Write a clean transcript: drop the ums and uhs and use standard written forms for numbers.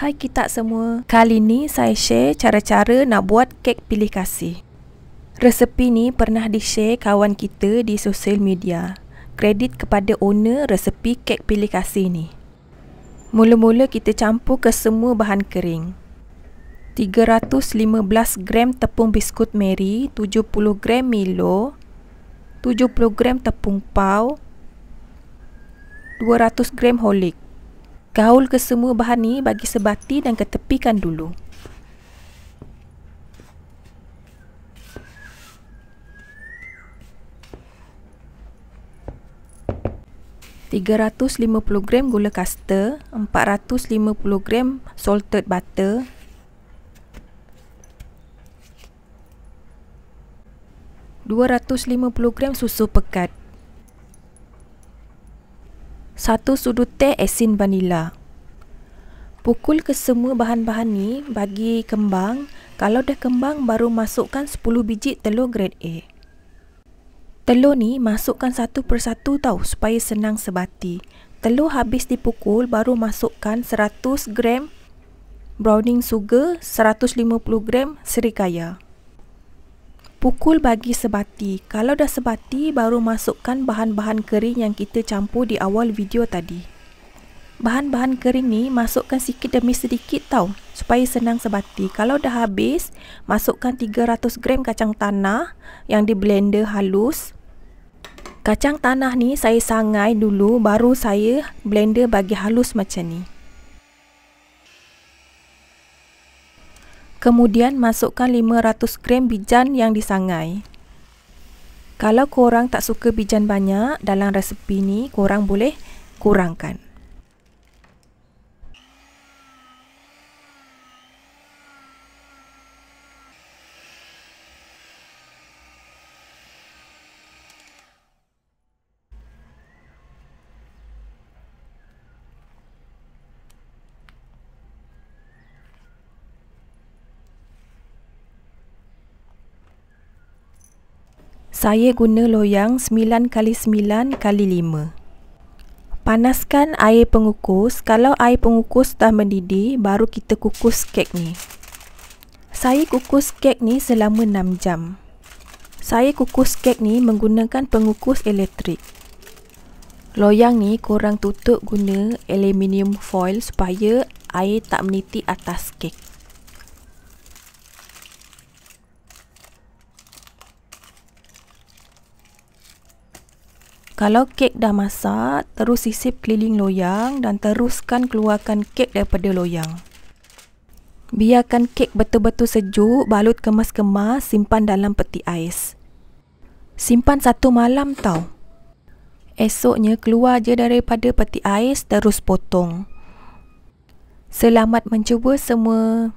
Hai kita semua, kali ni saya share cara-cara nak buat kek pilih kasih. Resepi ni pernah di-share kawan kita di sosial media. Kredit kepada owner resepi kek pilih kasih ni. Mula-mula kita campur ke semua bahan kering. 315 gram tepung biskut Mary, 70 gram Milo, 70 gram tepung pau, 200 gram Horlick. Gaul ke semua bahan ni bagi sebati dan ketepikan dulu. $350 gram gula kasta, 450 gram salted butter, 250 gram susu pekat, 1 sudu teh asin vanila. Pukul ke semua bahan-bahan ni bagi kembang. Kalau dah kembang baru masukkan 10 biji telur grade A. Telur ni masukkan satu persatu tau supaya senang sebati. Telur habis dipukul baru masukkan 100 gram browning sugar, 150 gram serikaya. Pukul bagi sebati. Kalau dah sebati baru masukkan bahan-bahan kering yang kita campur di awal video tadi. Bahan-bahan kering ni masukkan sikit demi sedikit tau supaya senang sebati. Kalau dah habis, masukkan 300 gram kacang tanah yang di blender halus. Kacang tanah ni saya sangai dulu baru saya blender bagi halus macam ni. Kemudian masukkan 500 gram bijan yang disangai. Kalau korang tak suka bijan banyak dalam resepi ni, korang boleh kurangkan. Saya guna loyang 9x9x5. Panaskan air pengukus. Kalau air pengukus dah mendidih, baru kita kukus kek ni. Saya kukus kek ni selama 6 jam. Saya kukus kek ni menggunakan pengukus elektrik. Loyang ni korang tutup guna aluminium foil supaya air tak menitik atas kek. Kalau kek dah masak, terus sisip keliling loyang dan teruskan keluarkan kek daripada loyang. Biarkan kek betul-betul sejuk, balut kemas-kemas, simpan dalam peti ais. Simpan 1 malam tau. Esoknya keluar je daripada peti ais, terus potong. Selamat mencuba semua.